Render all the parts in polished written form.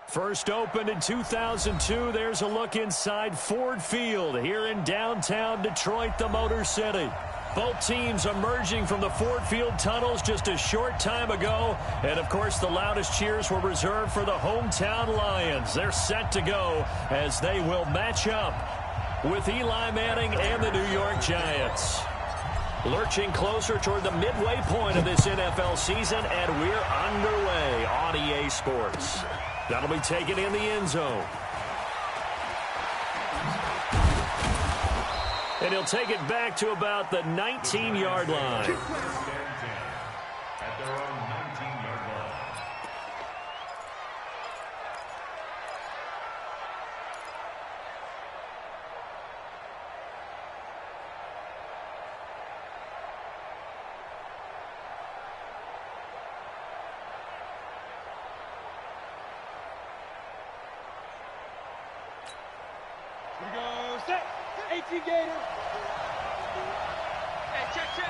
First opened in 2002, there's a look inside Ford Field here in downtown Detroit, the Motor City. Both teams emerging from the Ford Field tunnels just a short time ago. And, of course, the loudest cheers were reserved for the hometown Lions. They're set to go as they will match up with Eli Manning and the New York Giants. Lurching closer toward the midway point of this NFL season, and we're underway on EA Sports. That'll be taken in the end zone. And he'll take it back to about the 19-yard line. Here we go, set. 18 Gator. Hey, check.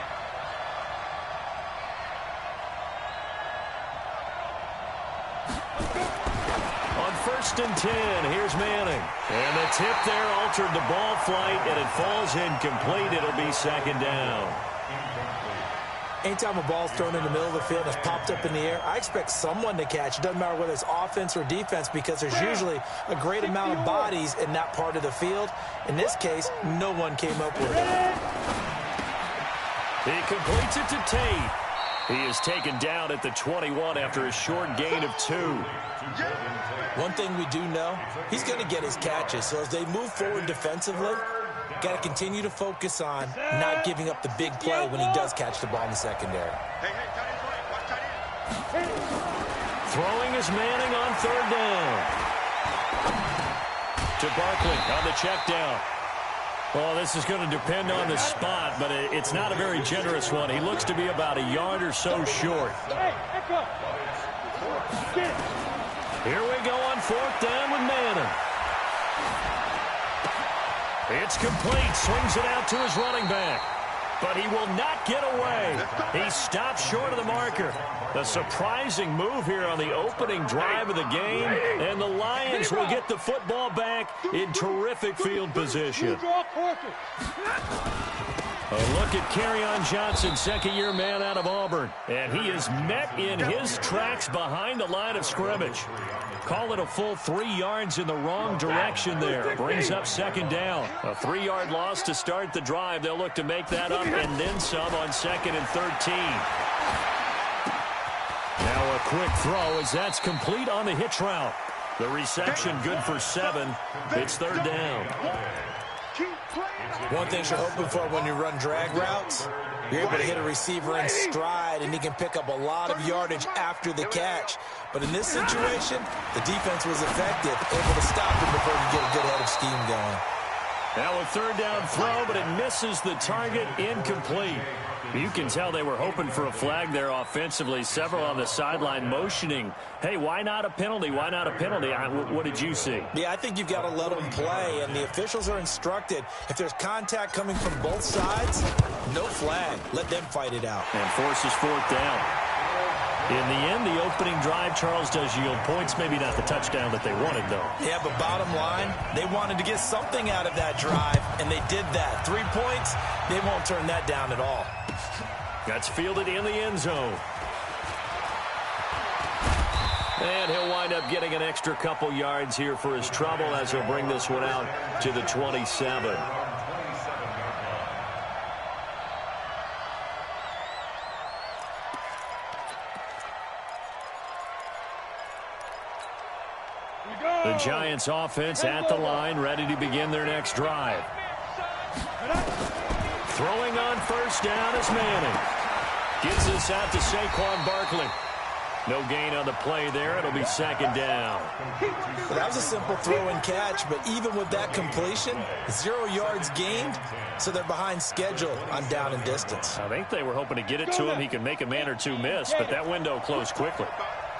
On 1st and 10, here's Manning. And the tip there altered the ball flight, and it falls incomplete. It'll be 2nd down. Anytime a ball's thrown in the middle of the field and it's popped up in the air, I expect someone to catch. It doesn't matter whether it's offense or defense because there's usually a great amount of bodies in that part of the field. In this case, no one came up with it. He completes it to Tate. He is taken down at the 21 after a short gain of 2. One thing we do know, he's going to get his catches. So as they move forward defensively, got to continue to focus on not giving up the big play when he does catch the ball in the secondary. Throwing is Manning on 3rd down. To Barkley on the check down. Well, this is going to depend on the spot, but it's not a very generous one. He looks to be about a yard or so short. Here we go on 4th down with Manning. It's complete. Swings it out to his running back. But he will not get away. He stops short of the marker. A surprising move here on the opening drive of the game. And the Lions will get the football back in terrific field position. A look at Kerryon Johnson, second-year man out of Auburn. And he is met in his tracks behind the line of scrimmage. Call it a full 3 yards in the wrong direction there. Brings up 2nd down. A 3-yard loss to start the drive. They'll look to make that up and then some on 2nd and 13. Now a quick throw as that's complete on the hitch route. The reception good for 7. It's 3rd down. One thing you're hoping for when you run drag routes, you're able to hit a receiver in stride, and he can pick up a lot of yardage after the catch. But in this situation, the defense was effective, able to stop him before he get a good head of steam going. Now a 3rd down throw, but it misses the target, incomplete. You can tell they were hoping for a flag there offensively. Several on the sideline motioning, hey, why not a penalty? Why not a penalty? What did you see? Yeah, I think you've got to let them play, and the officials are instructed if there's contact coming from both sides, no flag. Let them fight it out. And forces 4th down. In the end, the opening drive, Charles, does yield points. Maybe not the touchdown that they wanted, though. Yeah, but bottom line, they wanted to get something out of that drive, and they did that. 3 points, they won't turn that down at all. That's fielded in the end zone. And he'll wind up getting an extra couple yards here for his trouble as he'll bring this one out to the 27. The Giants offense at the line, ready to begin their next drive. Throwing on 1st down is Manning. Gets this out to Saquon Barkley. No gain on the play there. It'll be 2nd down. Well, that was a simple throw and catch, but even with that completion, 0 yards gained, so they're behind schedule on down and distance. I think they were hoping to get it to him. He could make a man or two miss, but that window closed quickly.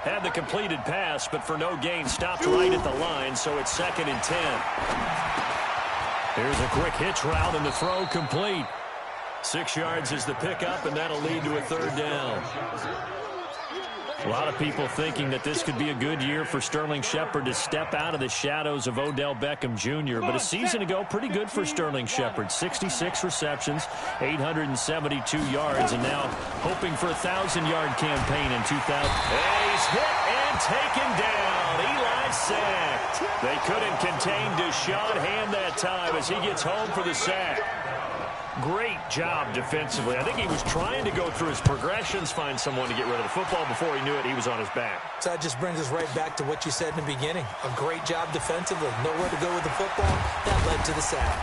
Had the completed pass, but for no gain, stopped right at the line, so it's 2nd and 10. Here's a quick hitch route, and the throw complete. 6 yards is the pickup, and that'll lead to a 3rd down. A lot of people thinking that this could be a good year for Sterling Shepard to step out of the shadows of Odell Beckham Jr. But a season ago, pretty good for Sterling Shepard. 66 receptions, 872 yards, and now hoping for a 1,000-yard campaign in 2000. And he's hit and taken down. Eli sacked. They couldn't contain Deshaun Hand that time as he gets home for the sack. Great job defensively. I think he was trying to go through his progressions, find someone to get rid of the football. Before he knew it, he was on his back. So that just brings us right back to what you said in the beginning. A great job defensively. Nowhere to go with the football. That led to the sack.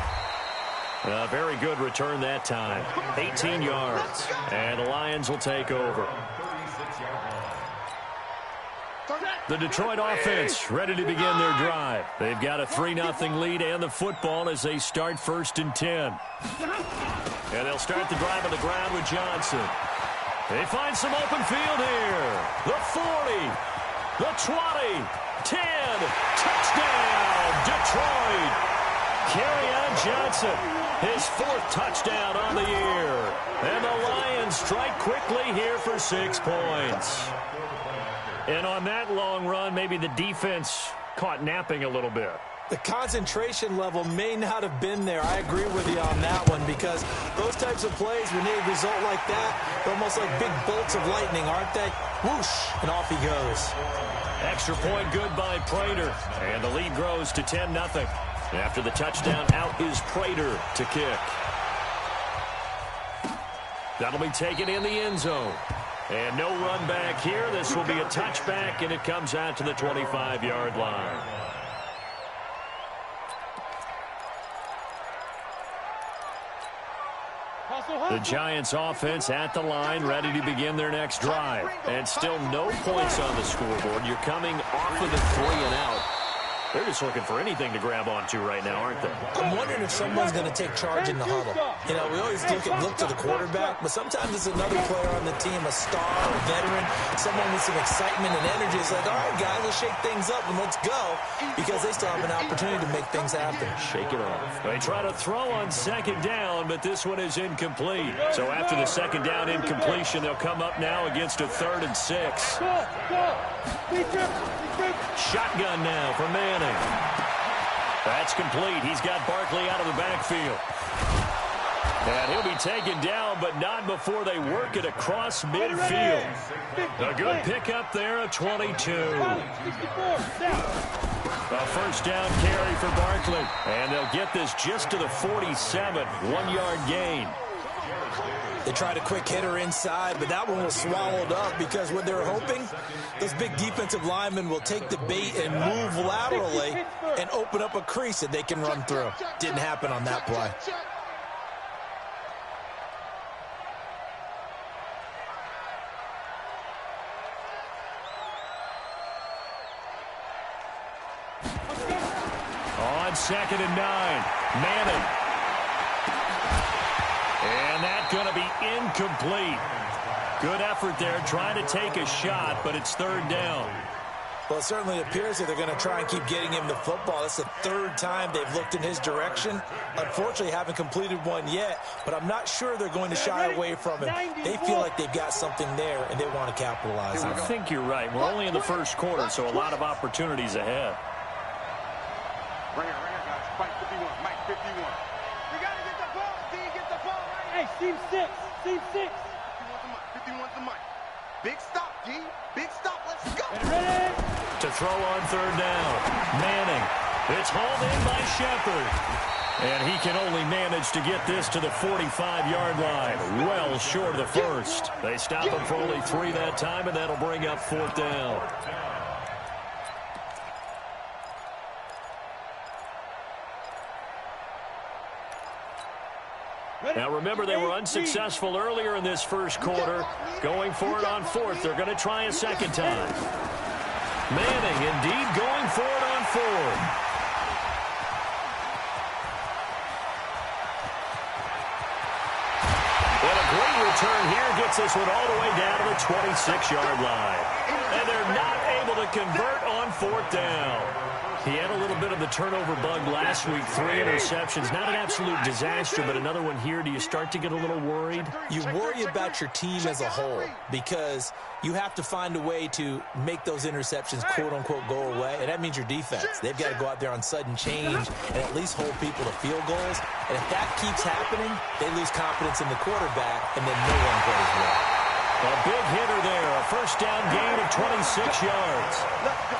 A very good return that time. 18 yards. And the Lions will take over. The Detroit offense ready to begin their drive. They've got a 3-0 lead and the football as they start 1st and 10. And they'll start the drive on the ground with Johnson. They find some open field here. The 40, the 20, 10, touchdown, Detroit. Kerryon Johnson, his 4th touchdown on the year. And the Lions strike quickly here for 6 points. And on that long run, maybe the defense caught napping a little bit. The concentration level may not have been there. I agree with you on that one because those types of plays, when they result like that, they're almost like big bolts of lightning, aren't they? Whoosh, and off he goes. Extra point good by Prater. And the lead grows to 10-0. After the touchdown, out is Prater to kick. That'll be taken in the end zone. And no run back here. This will be a touchback, and it comes out to the 25-yard line. The Giants offense at the line, ready to begin their next drive. And still no points on the scoreboard. You're coming off of the 3 and out. They're just looking for anything to grab onto right now, aren't they? I'm wondering if someone's going to take charge in the huddle. You know, we always look to the quarterback, but sometimes it's another player on the team, a star, a veteran, someone with some excitement and energy. It's like, all right, guys, let's shake things up and let's go, because they still have an opportunity to make things happen. Shake it off. They try to throw on 2nd down, but this one is incomplete. So after the 2nd down incompletion, they'll come up now against a 3rd and 6. Shotgun now for Manning. That's complete. He's got Barkley out of the backfield. And he'll be taken down, but not before they work it across midfield. A good pickup there, a 22. A 1st down carry for Barkley. And they'll get this just to the 47, 1-yard gain. They tried a quick hitter inside, but that one was swallowed up because what they're hoping, those big defensive linemen will take the bait and move laterally and open up a crease that they can run through. Didn't happen on that play. On 2nd and 9, Manning. And that's going to be incomplete. Good effort there, trying to take a shot, but it's 3rd down. Well, it certainly appears that they're going to try and keep getting him the football. That's the 3rd time they've looked in his direction. Unfortunately, haven't completed one yet, but I'm not sure they're going to shy away from him. They feel like they've got something there, and they want to capitalize on it. I think you're right. We're only in the 1st quarter, so a lot of opportunities ahead. Right here, guys. Fight 51. Mike 51. You got to get the ball. D, get the ball. Hey, team 6. Team 6. 51's the mic. Big stop, D. Big stop. Let's go. Ready? To throw on 3rd down. Manning. It's hauled in by Shepard. And he can only manage to get this to the 45-yard line. Well short of the 1st. They stop him for only 3 that time, and that'll bring up 4th down. Now, remember, they were unsuccessful earlier in this 1st quarter. Going for it on 4th. They're going to try a 2nd time. Manning, indeed, going for it on 4th. And a great return here gets this one all the way down to the 26-yard line. And they're not able to convert on 4th down. He had a little bit of the turnover bug last week, 3 interceptions. Not an absolute disaster, but another one here. Do you start to get a little worried? You worry about your team as a whole because you have to find a way to make those interceptions, quote-unquote, go away, and that means your defense. They've got to go out there on sudden change and at least hold people to field goals. And if that keeps happening, they lose confidence in the quarterback, and then no one plays well. A big hitter there, a first down gain of 26 yards. Let's go.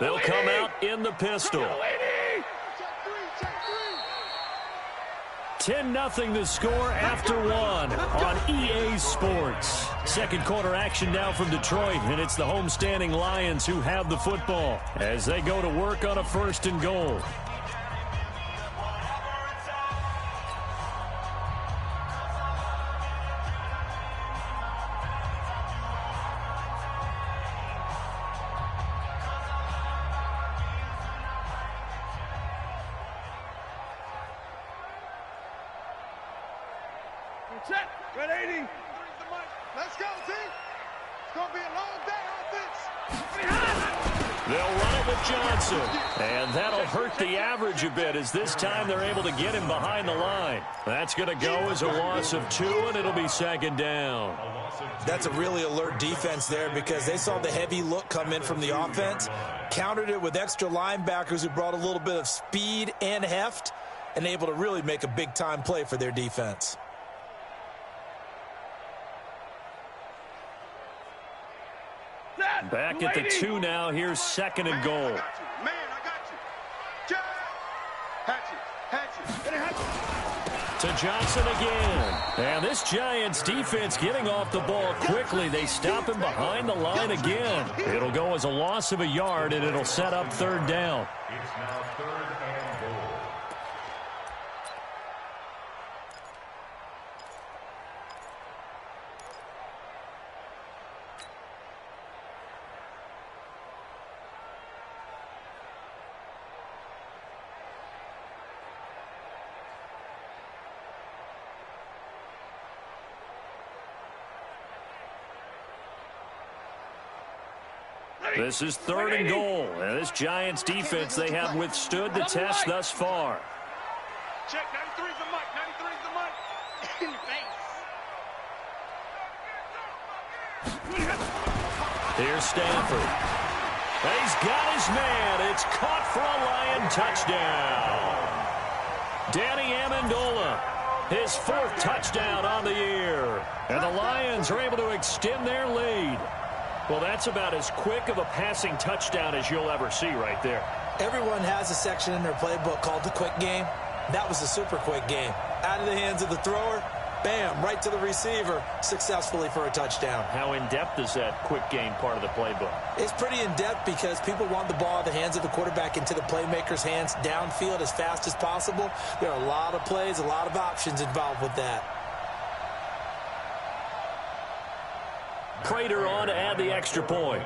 They'll come out in the pistol. 10-0 the score after 1 on EA Sports. Second quarter action now from Detroit, and it's the homestanding Lions who have the football as they go to work on a 1st and goal. Check. Red 80. Let's go, team. It's going to be a long day offense. They'll run it with Johnson. And that'll hurt the average a bit as this time they're able to get him behind the line. That's going to go as a loss of 2, and it'll be 2nd down. That's a really alert defense there because they saw the heavy look come in from the offense, countered it with extra linebackers who brought a little bit of speed and heft, and able to really make a big-time play for their defense. Back at the 2 now. Here's 2nd and goal. Man, I got you. Hatchet. To Johnson again. And this Giants defense getting off the ball quickly. They stop him behind the line again. It'll go as a loss of a yard, and it'll set up 3rd down. It's now 3rd and goal. This is 3rd and goal. And this Giants defense, they have withstood the test thus far. Check. 93's the mic. 93's the mic. In your face. Here's Stanford. He's got his man. It's caught for a Lion touchdown. Danny Amendola, his 4th touchdown on the year. And the Lions are able to extend their lead. Well, that's about as quick of a passing touchdown as you'll ever see right there. Everyone has a section in their playbook called the quick game. That was a super quick game. Out of the hands of the thrower, bam, right to the receiver, successfully for a touchdown. How in-depth is that quick game part of the playbook? It's pretty in-depth because people want the ball in the hands of the quarterback into the playmaker's hands downfield as fast as possible. There are a lot of plays, a lot of options involved with that. Prater on to add the extra point.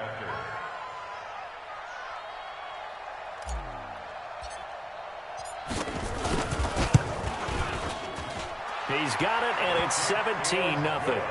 He's got it, and it's 17-0.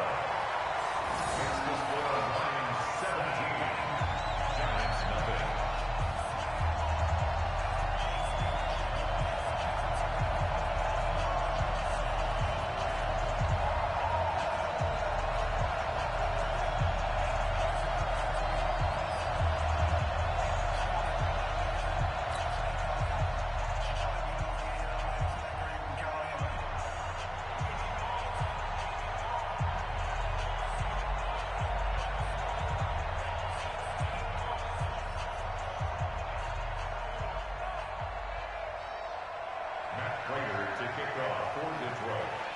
Prater to kick off for Detroit.